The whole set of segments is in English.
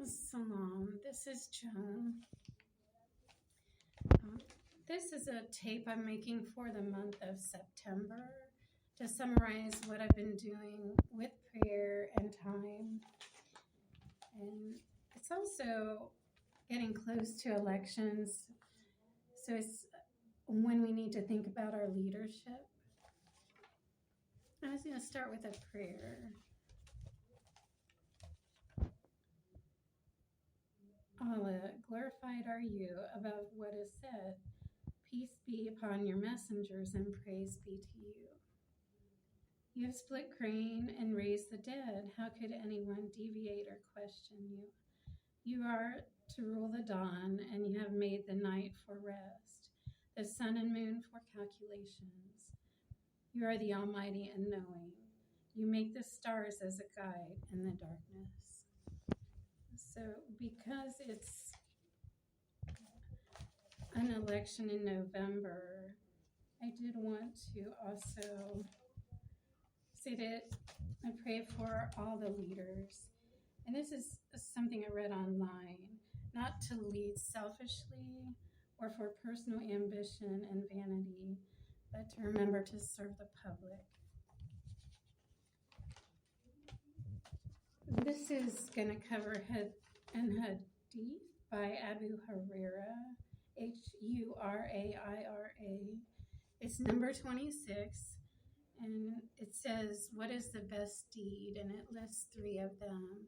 Salam, this is Joan. Um, this is a tape I'm making for the month of September to summarize what I've been doing with prayer and time. And it's also getting close to elections, so it's when we need to think about our leadership. I was going to start with a prayer. Allah, glorified are you above what is said. Peace be upon your messengers and praise be to you. You have split grain and raised the dead. How could anyone deviate or question you? You are to rule the dawn, and you have made the night for rest, the sun and moon for calculations. You are the Almighty and knowing. You make the stars as a guide in the darkness. So, because it's an election in November, I did want to also say that I pray for all the leaders. And this is something I read online, not to lead selfishly or for personal ambition and vanity, but to remember to serve the public. This is going to cover Had and Hadith by Abu Huraira, Huraira. It's number 26, and it says, what is the best deed? And it lists 3 of them.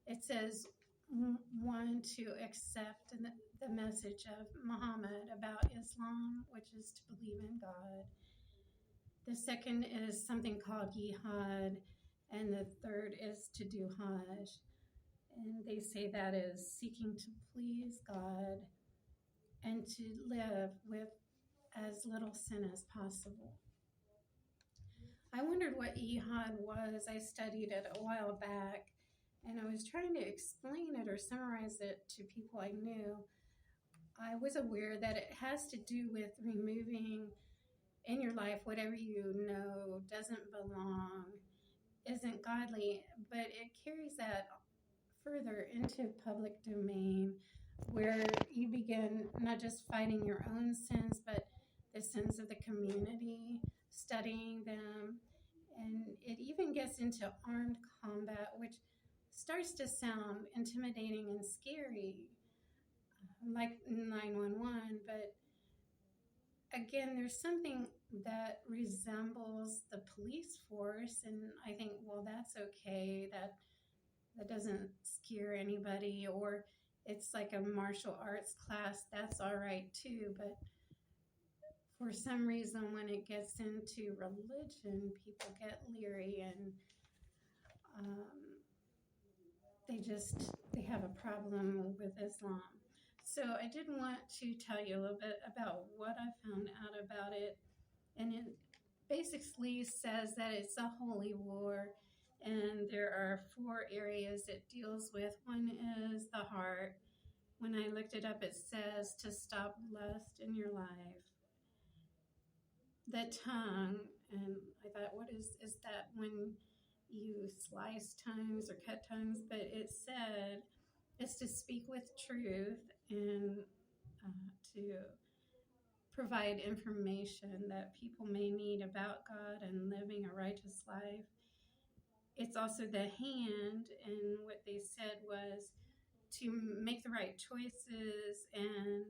It says, 1, to accept the message of Muhammad about Islam, which is to believe in God. The second is something called jihad, and the third is to do Hajj. And they say that is seeking to please God and to live with as little sin as possible. I wondered what jihad was. I studied it a while back, and I was trying to explain it or summarize it to people I knew. I was aware that it has to do with removing in your life whatever you know doesn't belong, isn't godly, but it carries that further into public domain where you begin not just fighting your own sins, but the sins of the community, studying them, and it even gets into armed combat, which starts to sound intimidating and scary, like 911, but again, there's something that resembles the police force, and I think, well, that's okay. That doesn't scare anybody, or it's like a martial arts class. That's all right too. But for some reason, when it gets into religion, people get leery and they have a problem with Islam. So I did want to tell you a little bit about what I found out about it. And it basically says that it's a holy war, and there are 4 areas it deals with. One is the heart. When I looked it up, it says to stop lust in your life. The tongue, and I thought, what is that when you slice tongues or cut tongues? But it said it's to speak with truth and to provide information that people may need about God and living a righteous life. It's also the hand, and what they said was to make the right choices and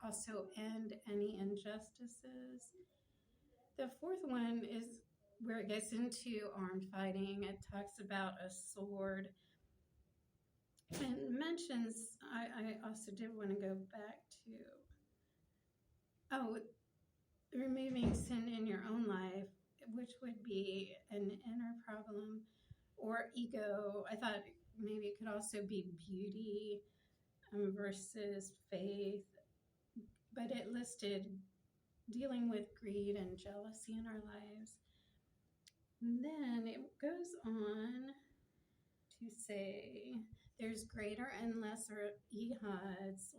also end any injustices. The 4th one is where it gets into armed fighting. It talks about a sword and mentions, I also did want to go back to, removing sin in your own life, which would be an inner problem, or ego. I thought maybe it could also be beauty versus faith, but it listed dealing with greed and jealousy in our lives. And then it goes on to say there's greater and lesser jihads.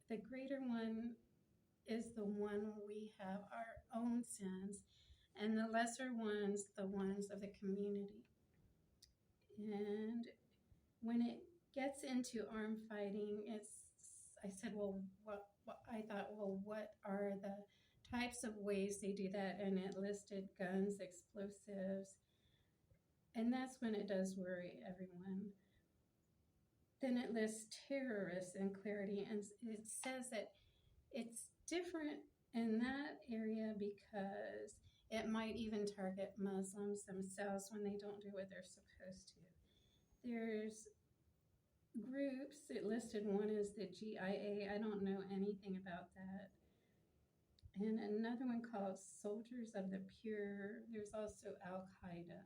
The greater one is the one we have our own sins, and the lesser ones, the ones of the community. And when it gets into armed fighting, I said, well, what I thought, well, what are the types of ways they do that? And it listed guns, explosives, and that's when it does worry everyone. Then it lists terrorists in clarity, and it says that it's different in that area because it might even target Muslims themselves when they don't do what they're supposed to. There's groups, it listed one is the GIA. I don't know anything about that. And another one called Soldiers of the Pure. There's also Al Qaeda.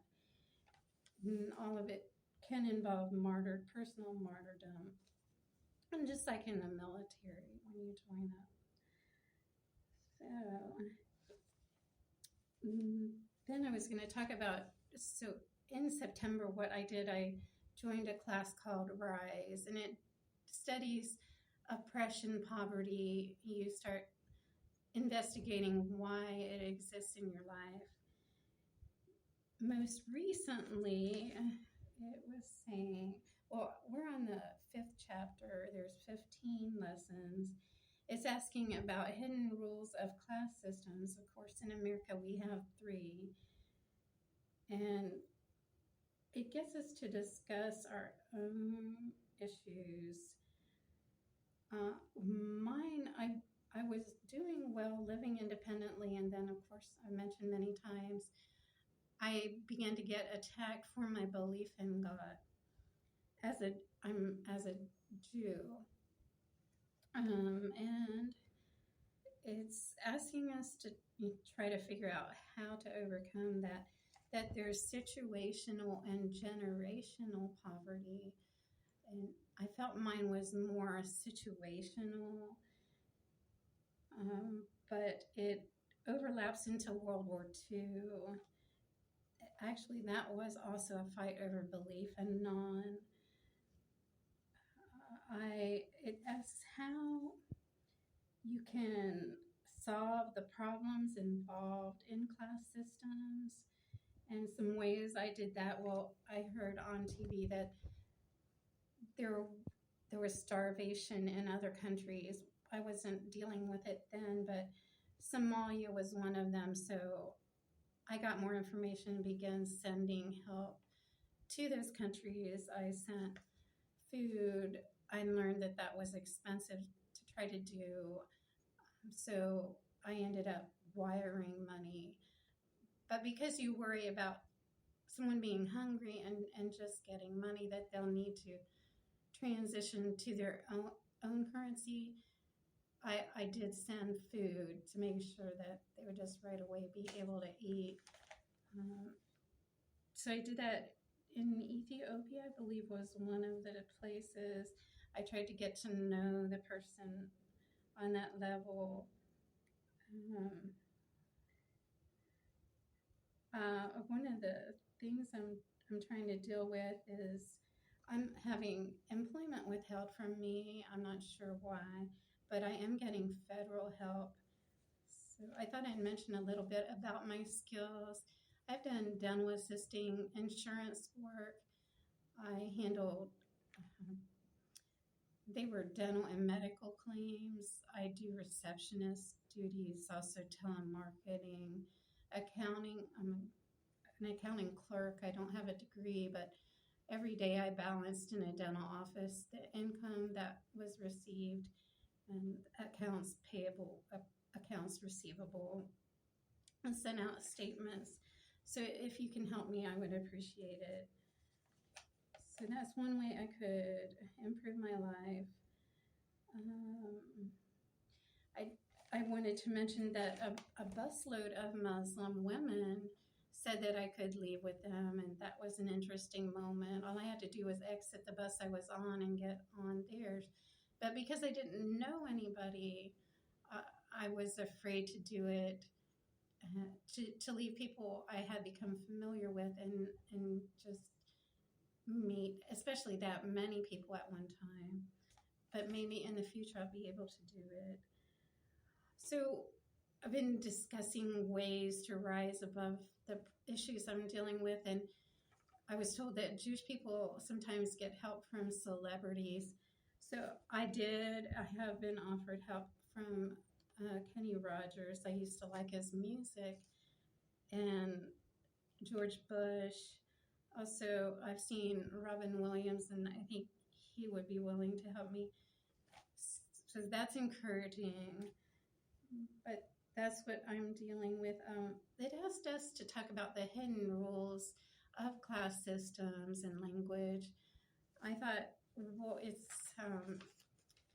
And all of it can involve personal martyrdom. And just like in the military when you join up. So then I was going to talk about, so in September, what I did, I joined a class called Rise, and it studies oppression, poverty. You start investigating why it exists in your life. Most recently, it was saying, well, we're on the 5th chapter. There's 15 lessons. It's asking about hidden rules of class systems. Of course, in America, we have 3. And it gets us to discuss our own issues. I was doing well living independently, and then, of course, I mentioned many times, I began to get attacked for my belief in God as a Jew. And it's asking us to try to figure out how to overcome that there's situational and generational poverty. And I felt mine was more situational, but it overlaps into World War II. Actually, that was also a fight over belief and it asks how you can solve the problems involved in class systems, and some ways I did that. Well, I heard on TV that there was starvation in other countries. I wasn't dealing with it then, but Somalia was one of them. So I got more information and began sending help to those countries. I sent food. I learned that was expensive to try to do. So I ended up wiring money. But because you worry about someone being hungry and just getting money, that they'll need to transition to their own currency, I did send food to make sure that they would just right away be able to eat. So I did that in Ethiopia, I believe was one of the places. I tried to get to know the person on that level. One of the things I'm trying to deal with is I'm having employment withheld from me. I'm not sure why, but I am getting federal help. So I thought I'd mention a little bit about my skills. I've done dental assisting, insurance work. I handled, they were dental and medical claims. I do receptionist duties, also telemarketing, accounting. I'm an accounting clerk. I don't have a degree, but every day I balanced in a dental office the income that was received and accounts payable, accounts receivable, and sent out statements. So if you can help me, I would appreciate it. So that's one way I could improve my life. I wanted to mention that a busload of Muslim women said that I could leave with them, and that was an interesting moment. All I had to do was exit the bus I was on and get on theirs. But because I didn't know anybody, I was afraid to do it, to leave people I had become familiar with and just meet, especially that many people at one time. But maybe in the future I'll be able to do it. So I've been discussing ways to rise above the issues I'm dealing with, and I was told that Jewish people sometimes get help from celebrities. So I did. I have been offered help from Kenny Rogers. I used to like his music, and George Bush. Also, I've seen Robin Williams, and I think he would be willing to help me. So that's encouraging. But that's what I'm dealing with. It asked us to talk about the hidden rules of class systems and language. I thought, well, it's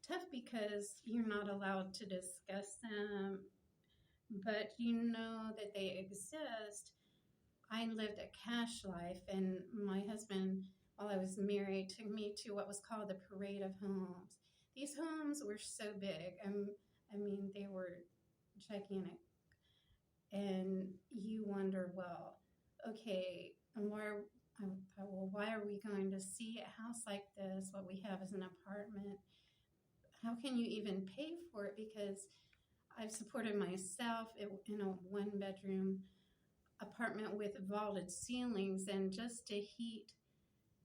tough because you're not allowed to discuss them, but you know that they exist. I lived a cash life, and my husband, while I was married, took me to what was called the Parade of Homes. These homes were so big. I mean, they were gigantic. And you wonder, well, okay, and why are we going to see a house like this? What we have is an apartment. How can you even pay for it? Because I've supported myself in a one-bedroom apartment with vaulted ceilings, and just to heat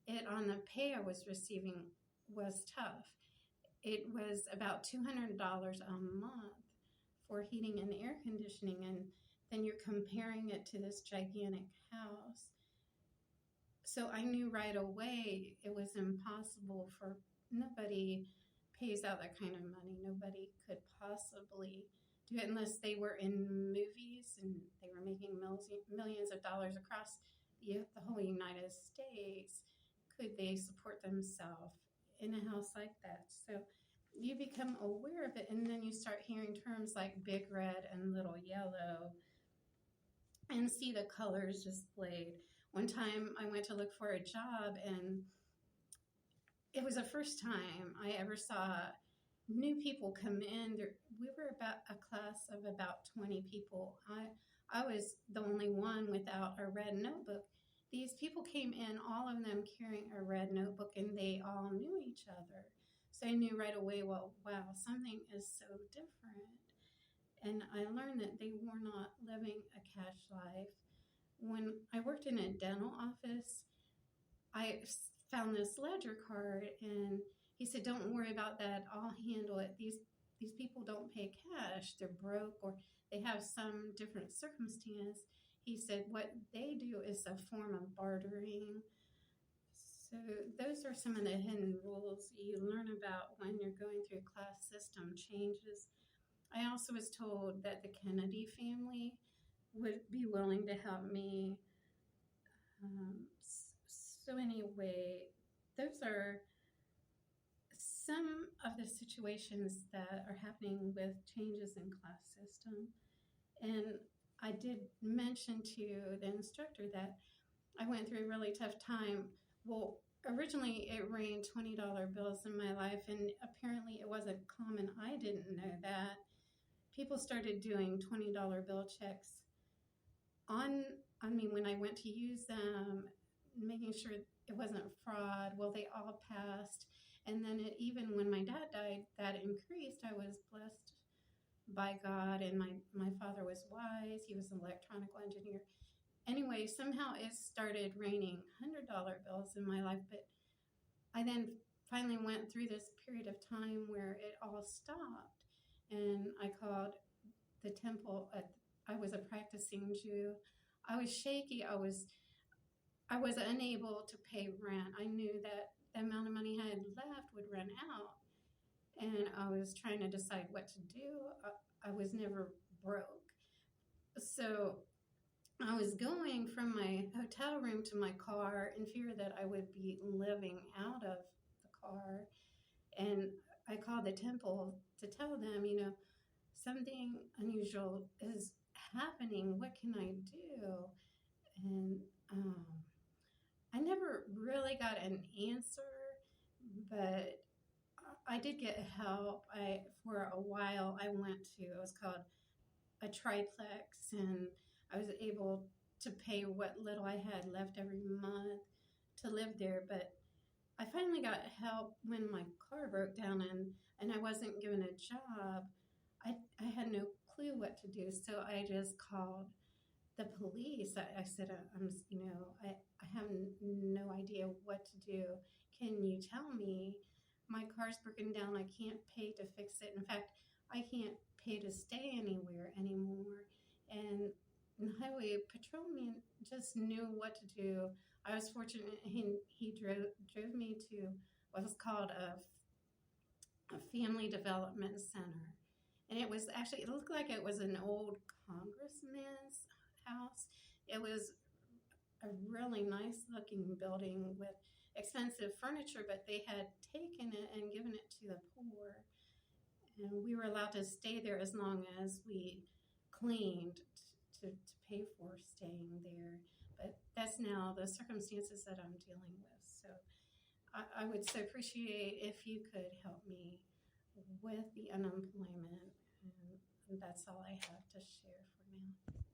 it on the pay I was receiving was tough. It was about $200 a month for heating and air conditioning, and then you're comparing it to this gigantic house. So I knew right away it was impossible. For nobody pays out that kind of money. Nobody could possibly do it unless they were in movies and they were making millions of dollars across the whole United States. Could they support themselves in a house like that? So you become aware of it, and then you start hearing terms like big red and little yellow, and see the colors displayed. One time I went to look for a job, and it was the first time I ever saw new people come in. We were about a class of about 20 people. I was the only one without a red notebook. These people came in, all of them carrying a red notebook, and they all knew each other. So I knew right away, well, wow, something is so different. And I learned that they were not living a cash life. When I worked in a dental office, I found this ledger card, and he said, don't worry about that, I'll handle it. These people don't pay cash. They're broke, or they have some different circumstance. He said what they do is a form of bartering. So those are some of the hidden rules you learn about when you're going through class system changes. I also was told that the Kennedy family would be willing to help me. So anyway, those are some of the situations that are happening with changes in class system. And I did mention to the instructor that I went through a really tough time. Well, originally it rained $20 bills in my life, and apparently it wasn't common. I didn't know that. People started doing $20 bill checks when I went to use them, making sure it wasn't fraud. Well, they all passed. And then even when my dad died, that increased. I was blessed by God, and my father was wise. He was an electronical engineer. Anyway, somehow it started raining $100 bills in my life, but I then finally went through this period of time where it all stopped, and I called the temple. I was a practicing Jew. I was shaky. I was unable to pay rent. I knew that the amount of money I had left would run out, and I was trying to decide what to do. I was never broke. So I was going from my hotel room to my car in fear that I would be living out of the car. And I called the temple to tell them, something unusual is happening. What can I do? And I never really got an answer, but I did get help. For a while, I went to, it was called a triplex, and I was able to pay what little I had left every month to live there. But I finally got help when my car broke down, and I wasn't given a job. I had no clue what to do, so I just called the police. I said, I have no idea what to do. Can you tell me? My car's broken down. I can't pay to fix it. In fact, I can't pay to stay anywhere anymore. And the highway patrolman just knew what to do. I was fortunate. He drove me to what was called a family development center. And it was actually, it looked like it was an old congressman's house. It was a really nice looking building with expensive furniture, but they had taken it and given it to the poor. And we were allowed to stay there as long as we cleaned to pay for staying there. But that's now the circumstances that I'm dealing with. So I would so appreciate if you could help me with the unemployment. And that's all I have to share for now.